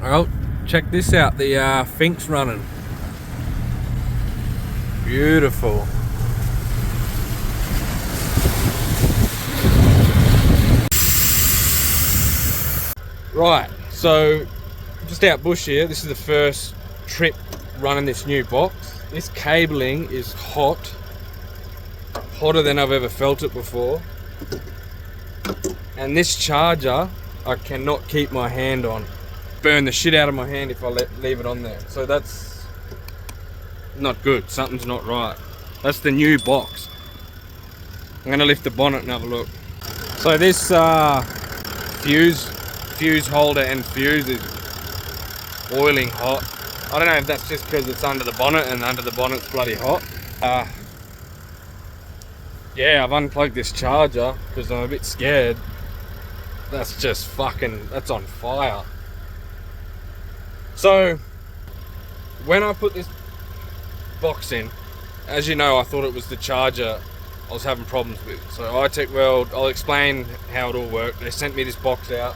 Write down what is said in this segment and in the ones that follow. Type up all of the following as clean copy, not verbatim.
Oh, check this out, the Fink's running. Beautiful. Right, so just out bush here. This is the first trip running this new box. This cabling is hot, hotter than I've ever felt it before. And this charger, I cannot keep my hand on. Burn the shit out of my hand if I leave it on there. So that's not good. Something's not right. That's the new box. I'm gonna lift the bonnet and have a look. So this fuse holder and fuse is boiling hot. I don't know if that's just because it's under the bonnet and under the bonnet's bloody hot. Yeah, I've unplugged this charger because I'm a bit scared. That's just fucking, that's on fire. So when I put this box in, as you know, I thought it was the charger I was having problems with. So iTech World, I'll explain how it all worked. They sent me this box out,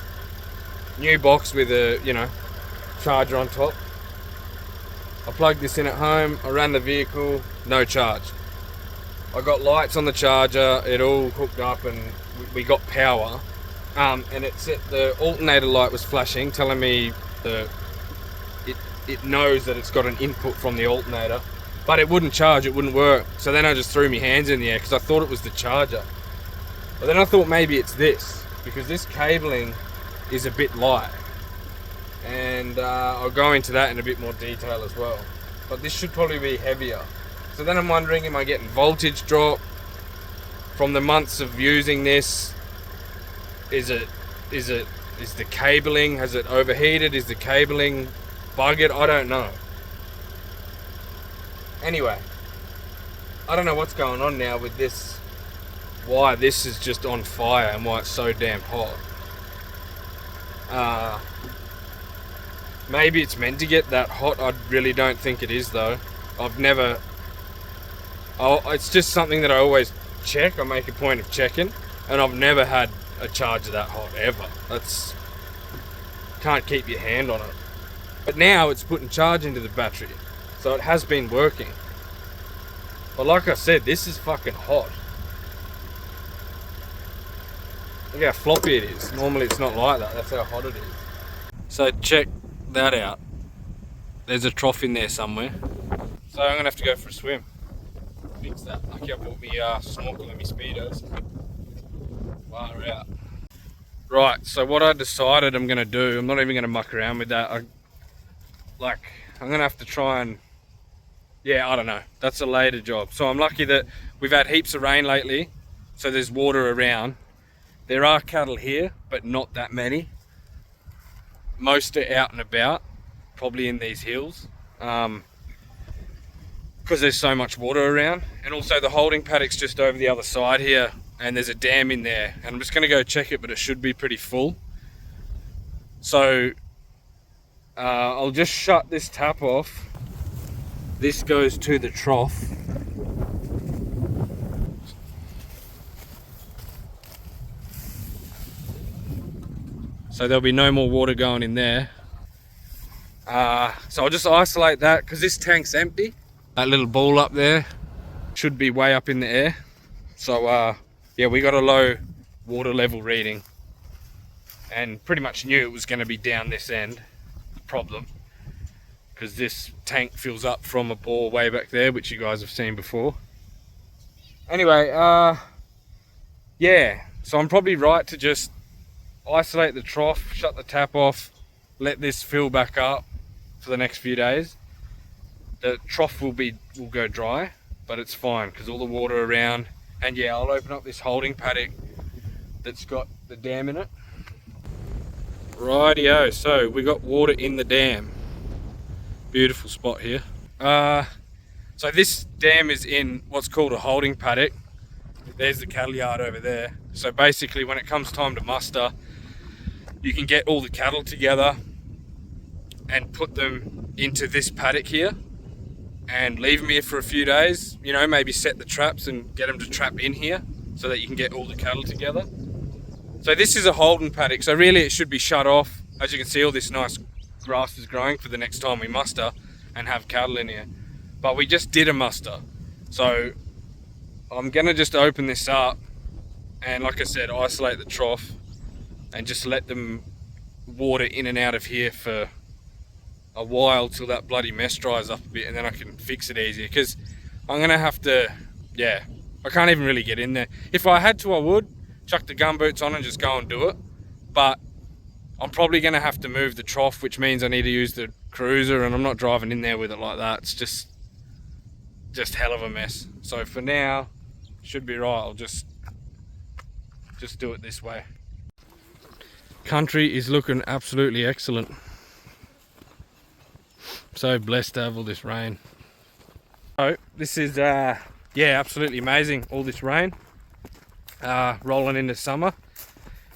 new box with a, you know, charger on top. I plugged this in at home, I ran the vehicle, no charge. I got lights on the charger, it all hooked up and we got power. And it said the alternator light was flashing, telling me that it knows that it's got an input from the alternator, but it wouldn't charge, it wouldn't work. So then I just threw my hands in the air because I thought it was the charger. But then I thought maybe it's this, because this cabling is a bit light. And I'll go into that in a bit more detail as well. But this should probably be heavier. So then I'm wondering, am I getting voltage drop from the months of using this? Is the cabling, has it overheated? Is the cabling buggered? I don't know. Anyway, I don't know what's going on now with this, why this is just on fire and why it's so damn hot. Maybe it's meant to get that hot. I really don't think it is though. It's just something that I always check. I make a point of checking, and I've never had a charger that hot ever. Can't keep your hand on it. But now it's putting charge into the battery, so it has been working. But like I said, this is fucking hot. Look how floppy it is. Normally it's not like that. That's how hot it is. So check that out. There's a trough in there somewhere. So I'm gonna have to go for a swim. Fix that. Lucky I bought me snorkel and me speedos. Far out. Right, so what I decided I'm gonna do, I'm not even gonna muck around with that. I'm gonna have to try and, yeah, I don't know. That's a later job. So I'm lucky that we've had heaps of rain lately, so there's water around. There are cattle here, but not that many. Most are out and about, probably in these hills, because there's so much water around. And also the holding paddock's just over the other side here, and there's a dam in there, and I'm just going to go check it, but it should be pretty full. So I'll just shut this tap off. This goes to the trough. So there'll be no more water going in there. So I'll just isolate that because this tank's empty. That little ball up there should be way up in the air. So yeah, we got a low water level reading and pretty much knew it was going to be down this end. The problem, because this tank fills up from a bore way back there, which you guys have seen before. Anyway, yeah, so I'm probably right to just isolate the trough, shut the tap off, let this fill back up for the next few days. The trough will go dry, but it's fine because all the water around. And yeah, I'll open up this holding paddock that's got the dam in it. Rightio, so we got water in the dam. Beautiful spot here. So this dam is in what's called a holding paddock. There's the cattle yard over there. So basically when it comes time to muster, you can get all the cattle together and put them into this paddock here and leave them here for a few days, you know, maybe set the traps and get them to trap in here so that you can get all the cattle together. So this is a holding paddock, so really it should be shut off. As you can see, all this nice grass is growing for the next time we muster and have cattle in here. But we just did a muster, so I'm gonna just open this up and, like I said, isolate the trough and just let them water in and out of here for a while till that bloody mess dries up a bit, and then I can fix it easier, because I'm gonna have to, yeah, I can't even really get in there. If I had to, I would chuck the gumboots on and just go and do it, but I'm probably gonna have to move the trough, which means I need to use the cruiser, and I'm not driving in there with it like that. It's just hell of a mess. So for now, should be right. I'll just do it this way. Country is looking absolutely excellent. So blessed to have all this rain. So this is yeah, absolutely amazing, all this rain rolling into summer.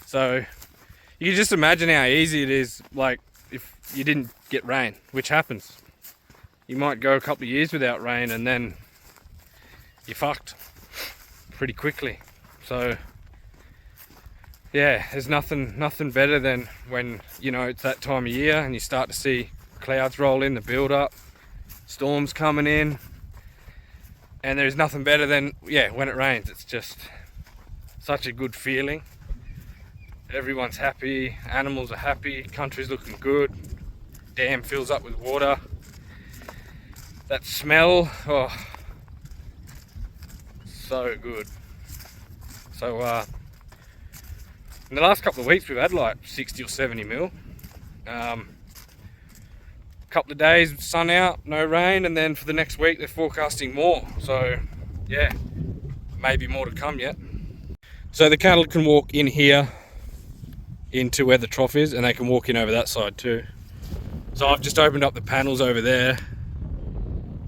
So you can just imagine how easy it is, like, if you didn't get rain, which happens. You might go a couple of years without rain and then you're fucked pretty quickly. So yeah, there's nothing better than when, you know, it's that time of year and you start to see clouds roll in, the build up, storms coming in, and there's nothing better than, yeah, when it rains. It's just such a good feeling. Everyone's happy, animals are happy, country's looking good, dam fills up with water. That smell, oh, so good. So in the last couple of weeks we've had like 60 or 70 mil. Couple of days sun out, no rain, and then for the next week they're forecasting more. So yeah, maybe more to come yet. So the cattle can walk in here into where the trough is, and they can walk in over that side too. So I've just opened up the panels over there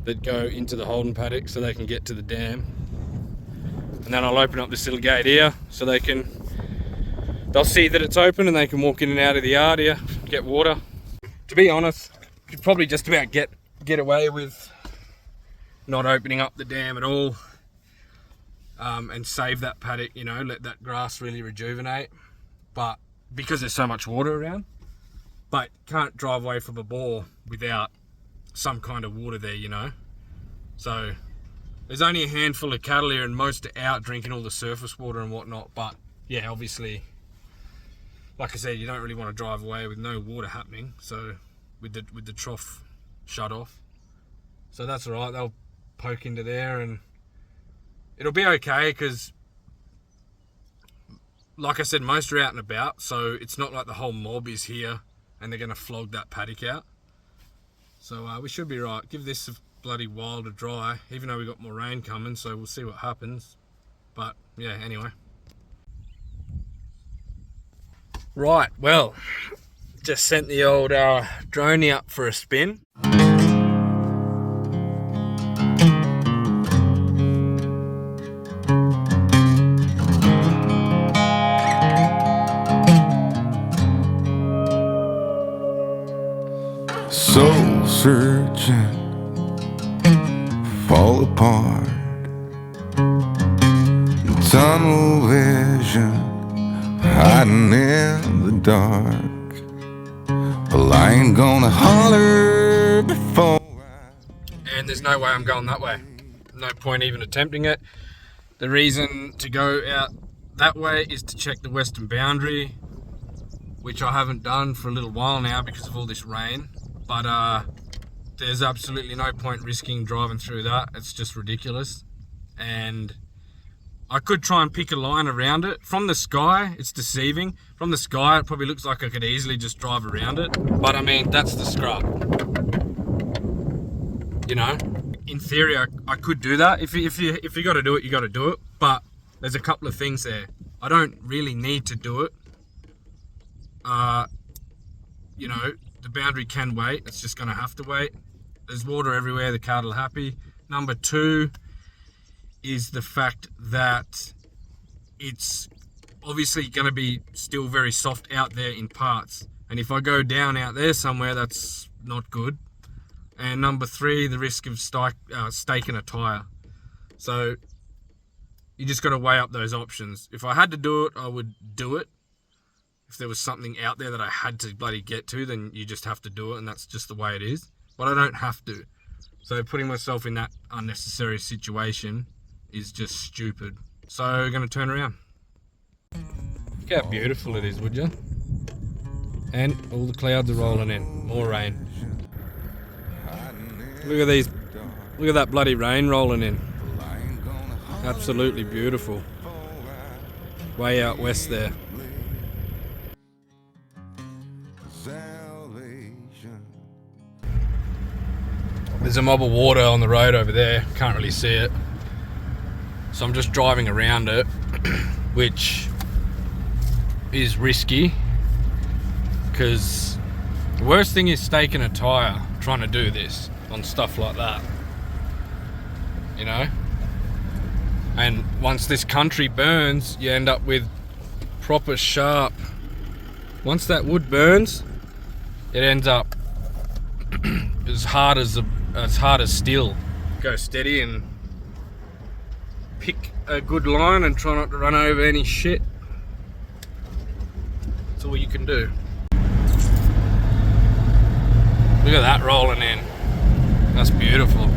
that go into the Holden paddock so they can get to the dam, and then I'll open up this little gate here so they'll see that it's open and they can walk in and out of the yard here, get water. To be honest, could probably just about get away with not opening up the dam at all, and save that paddock, you know, let that grass really rejuvenate. But because there's so much water around, but can't drive away from a bore without some kind of water there, you know. So there's only a handful of cattle here and most are out drinking all the surface water and whatnot. But yeah, obviously, like I said, you don't really want to drive away with no water happening, so with the trough shut off. So that's alright, they'll poke into there and it'll be okay, because like I said, most are out and about, so it's not like the whole mob is here and they're going to flog that paddock out. So we should be right. Give this a bloody while to dry, even though we got more rain coming, so we'll see what happens. But yeah, anyway. Right, well, just sent the old droney up for a spin. Soul searching, fall apart, tunnel vision, hiding in the dark. Well, I ain't gonna holler before and there's no way I'm going that way. No point even attempting it. The reason to go out that way is to check the western boundary, which I haven't done for a little while now because of all this rain. But there's absolutely no point risking driving through that. It's just ridiculous. And I could try and pick a line around it. From the sky, it's deceiving. From the sky, it probably looks like I could easily just drive around it. But I mean, that's the scrub. You know, in theory, I could do that. If you got to do it, you got to do it. But there's a couple of things there. I don't really need to do it. You know, the boundary can wait. It's just going to have to wait. There's water everywhere. The cattle are happy. Number two is the fact that it's obviously going to be still very soft out there in parts. And if I go down out there somewhere, that's not good. And number three, the risk of staking a tyre. So you just got to weigh up those options. If I had to do it, I would do it. if there was something out there that I had to bloody get to, then you just have to do it, and that's just the way it is. But I don't have to. So putting myself in that unnecessary situation is just stupid. So I'm going to turn around. Look how beautiful it is, would you? And all the clouds are rolling in. More rain. Look at these. Look at that bloody rain rolling in. Absolutely beautiful. Way out west there. There's a mob of water on the road over there. Can't really see it. So I'm just driving around it, which is risky, because the worst thing is staking a tyre trying to do this on stuff like that, you know. And once this country burns, you end up with proper sharp. Once that wood burns, it ends up as hard as steel. Go steady and pick a good line and try not to run over any shit. That's all you can do. Look at that rolling in. That's beautiful.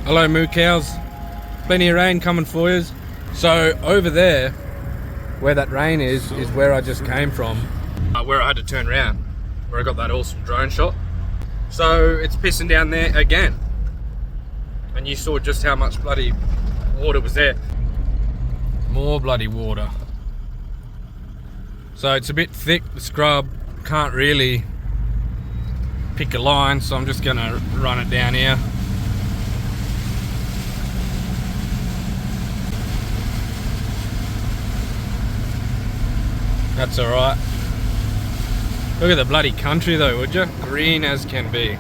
Hello moo cows. Plenty of rain coming for you. So over there, where that rain is where I just came from. Where I had to turn around, where I got that awesome drone shot. So it's pissing down there again, and you saw just how much bloody water was there. More bloody water. So it's a bit thick, the scrub. Can't really pick a line, so I'm just gonna run it down here. That's alright. Look at the bloody country though, would you? Green as can be.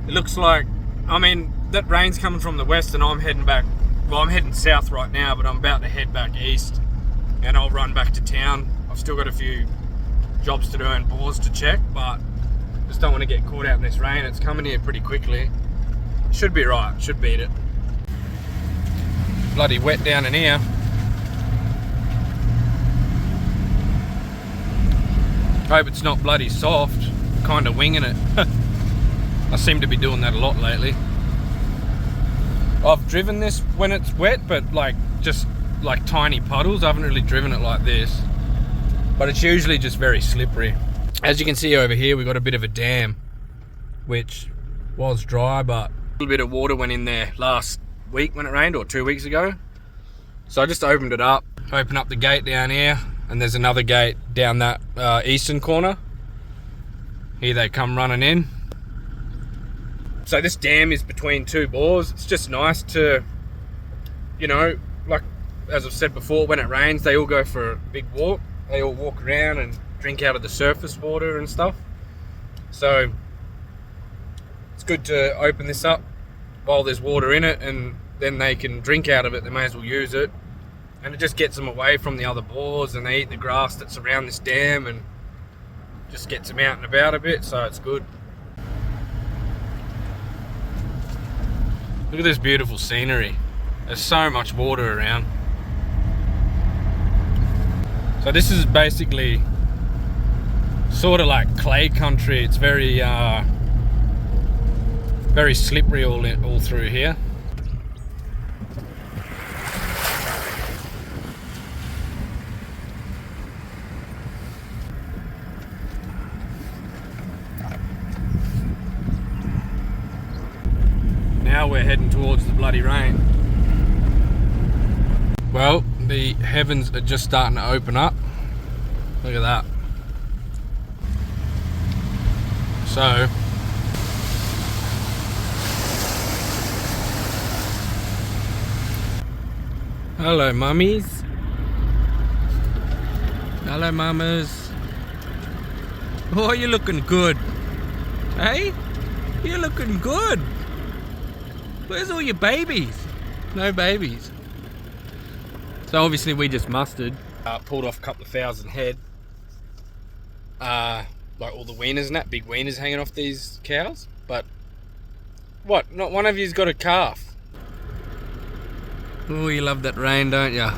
It looks like, I mean, that rain's coming from the west and I'm heading back. Well, I'm heading south right now, but I'm about to head back east. And I'll run back to town. I've still got a few jobs to do and bores to check, but just don't want to get caught out in this rain. It's coming here pretty quickly. Should be right, should beat it. Bloody wet down in here. Hope it's not bloody soft. Kind of winging it. I seem to be doing that a lot lately. I've driven this when it's wet, but like just like tiny puddles. I haven't really driven it like this, but it's usually just very slippery. As you can see over here, we've got a bit of a dam, which was dry, but a little bit of water went in there last week when it rained, or 2 weeks ago. So I just opened it up, open up the gate down here, and there's another gate down that eastern corner. Here they come running in. So this dam is between two bores. It's just nice to, you know, like as I've said before, when it rains, they all go for a big walk. They all walk around and drink out of the surface water and stuff. So it's good to open this up while there's water in it, and then they can drink out of it. They may as well use it. And it just gets them away from the other bores, and they eat the grass that's around this dam and just gets them out and about a bit, so it's good. Look at this beautiful scenery. There's so much water around. So this is basically sort of like clay country. It's very very slippery all through here. Now we're heading towards the bloody rain. Well, the heavens are just starting to open up. Look at that. So hello mummies. Hello mamas. Oh, you're looking good. Hey? You're looking good. Where's all your babies? No babies. So obviously we just mustered. Pulled off a couple of thousand head. Like all the wieners and that, big wieners hanging off these cows. But What? Not one of you's got a calf? Oh, you love that rain, don't you?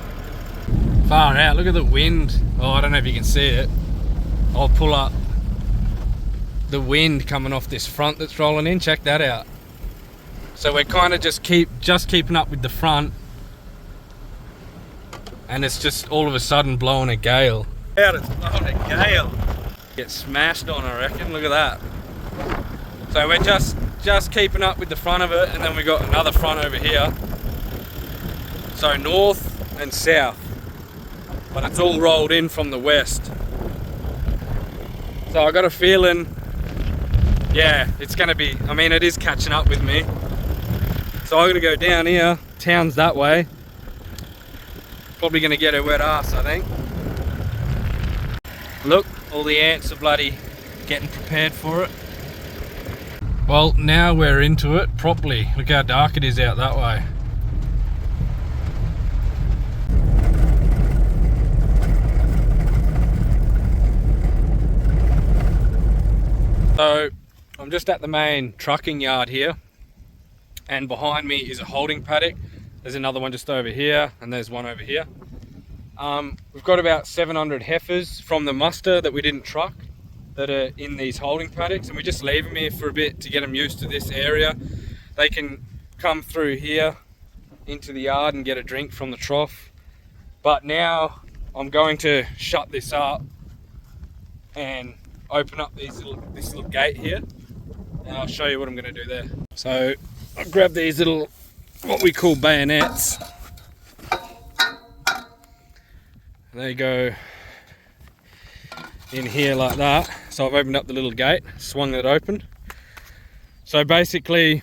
Far out, look at the wind. Oh, I don't know if you can see it. I'll pull up the wind coming off this front that's rolling in. Check that out. So we're kind of just keeping up with the front, and it's just all of a sudden blowing a gale. Out, it's blowing a gale. Get smashed on, I reckon. Look at that. So we're just keeping up with the front of it, and then we got another front over here. So north and south, but it's all rolled in from the west. So I got a feeling, yeah, it's gonna be, I mean, it is catching up with me. So I'm gonna go down here, town's that way. Probably gonna get a wet ass, I think. Look, all the ants are bloody getting prepared for it. Well, now we're into it properly. Look how dark it is out that way. So I'm just at the main trucking yard here, and behind me is a holding paddock. There's another one just over here, and there's one over here. We've got about 700 heifers from the muster that we didn't truck that are in these holding paddocks, and we just leave them here for a bit to get them used to this area. They can come through here into the yard and get a drink from the trough. But now I'm going to shut this up and open up this little gate here, and I'll show you what I'm going to do there. So I'll grab these little, what we call bayonets. They go in here like that. So I've opened up the little gate, swung it open. So basically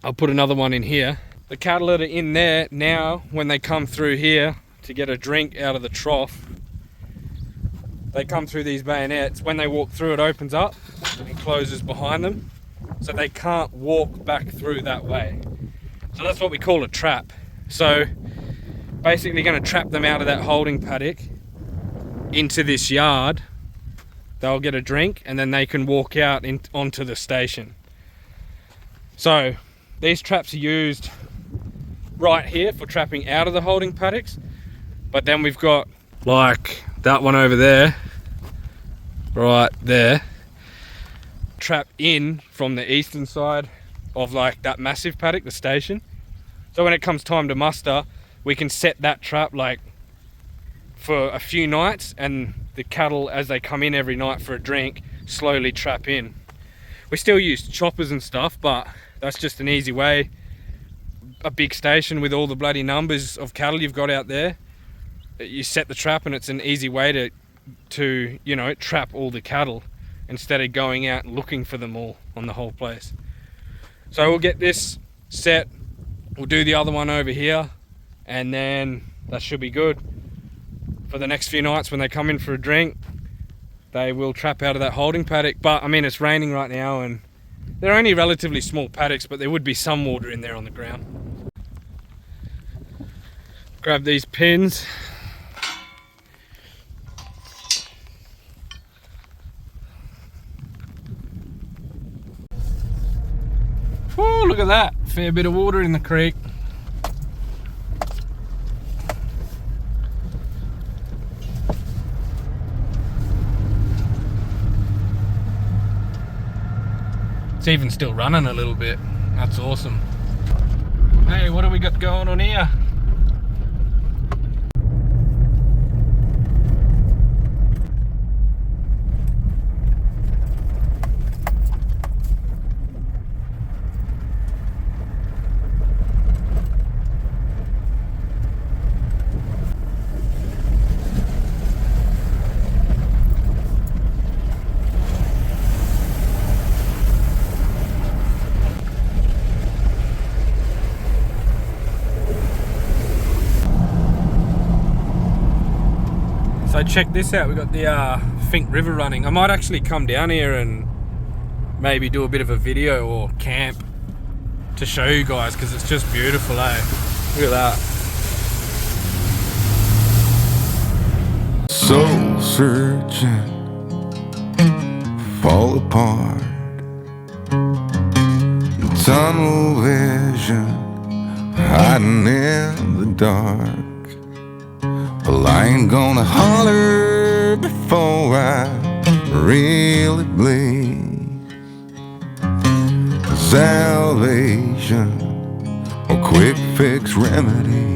I'll put another one in here. The cattle that are in there now, when they come through here to get a drink out of the trough, they come through these bayonets. When they walk through, it opens up and closes behind them, so they can't walk back through that way. So that's what we call a trap. So basically going to trap them out of that holding paddock into this yard. They'll get a drink and then they can walk out onto the station. So these traps are used right here for trapping out of the holding paddocks, but then we've got like that one over there, right there, trap in from the eastern side of like that massive paddock, the station. So when it comes time to muster, we can set that trap like for a few nights, and the cattle, as they come in every night for a drink, slowly trap in. We still use choppers and stuff, but that's just an easy way. A big station with all the bloody numbers of cattle you've got out there, you set the trap and it's an easy way to you know, trap all the cattle instead of going out looking for them all on the whole place. So we'll get this set, we'll do the other one over here, and then that should be good. For the next few nights when they come in for a drink, they will trap out of that holding paddock. But I mean, it's raining right now and they're only relatively small paddocks, but there would be some water in there on the ground. Grab these pins. Whoa, look at that. Fair bit of water in the creek. It's even still running a little bit. That's awesome. Hey, what do we got going on here? So check this out, we've got the Fink River running. I might actually come down here and maybe do a bit of a video or camp to show you guys, because it's just beautiful, eh? Look at that. Soul searching, fall apart. tunnel vision, hiding in the dark. Well, I ain't gonna holler before I really bleed. Salvation, a quick fix remedy.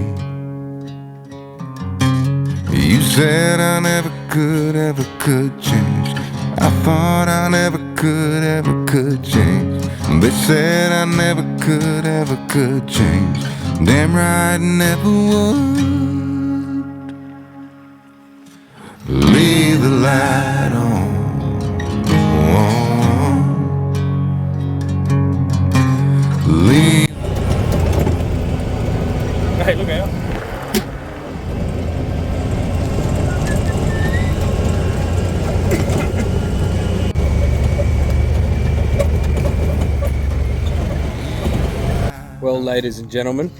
You said I never could change. I thought I never could change. They said I never could change. Damn right I never would. Leave the light on. Leave. Hey, look out. Well, ladies and gentlemen,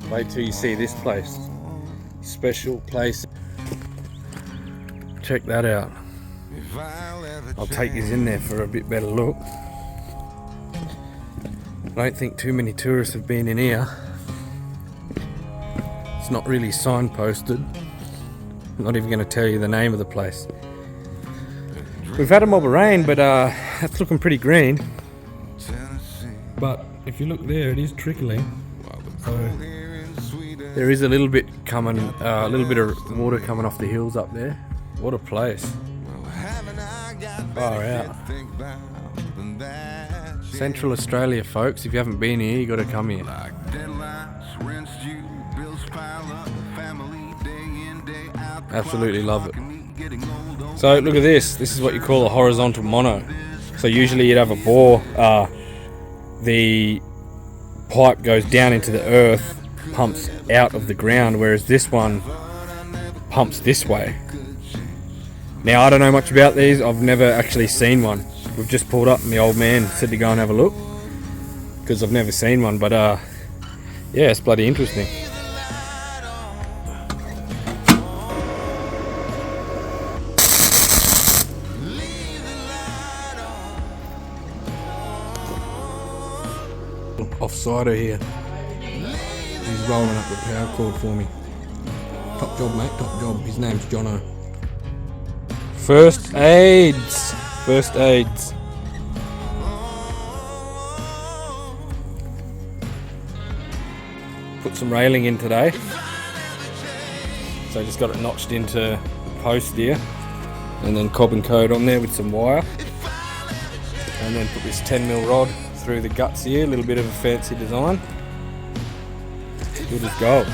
wait till you see this place. Special place. Check that out. I'll take you in there for a bit better look. I don't think too many tourists have been in here. It's not really signposted. I'm not even going to tell you the name of the place. We've had a mob of rain, but that's looking pretty green. But if you look there, it is trickling. So there is a little bit coming, a little bit of water coming off the hills up there. What a place! Far out. Central Australia, folks. If you haven't been here, you got to come here. Absolutely love it. So look at this. This is what you call a horizontal mono. So usually you'd have a bore. The pipe goes down into the earth, pumps out of the ground, whereas this one pumps this way. Now I don't know much about these. I've never actually seen one. We've just pulled up and the old man said to go and have a look because I've never seen one, but yeah, it's bloody interesting. Offsider here. He's rolling up the power cord for me. Top job, mate, top job. His name's Jono. First aids. First aids. Put some railing in today. So just got it notched into the post here. And then cob and code on there with some wire. And then put this 10mm rod through the guts here. A little bit of a fancy design. Good as gold.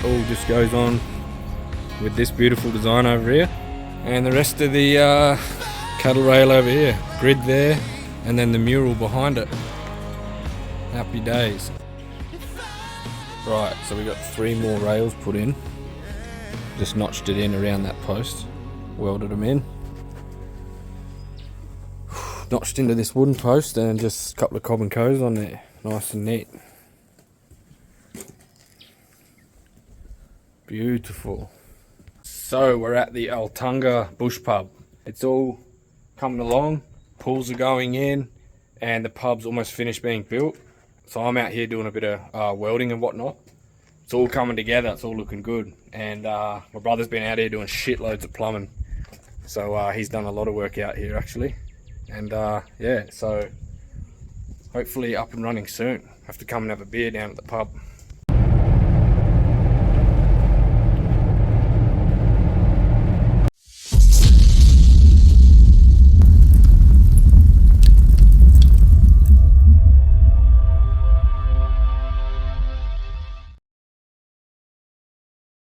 All just goes on with this beautiful design over here. And the rest of the cattle rail over here, grid there, and then the mural behind it. Happy days. Right, so we got 3 more rails put in. Just notched it in around that post, welded them in. Notched into this wooden post and just a couple of cob and coes on there, nice and neat. Beautiful. So we're at the Arltunga bush pub. It's all coming along, pools are going in, and the pub's almost finished being built. So I'm out here doing a bit of welding and whatnot. It's all coming together, it's all looking good. And my brother's been out here doing shitloads of plumbing. So he's done a lot of work out here actually. And yeah, so hopefully up and running soon. Have to come and have a beer down at the pub.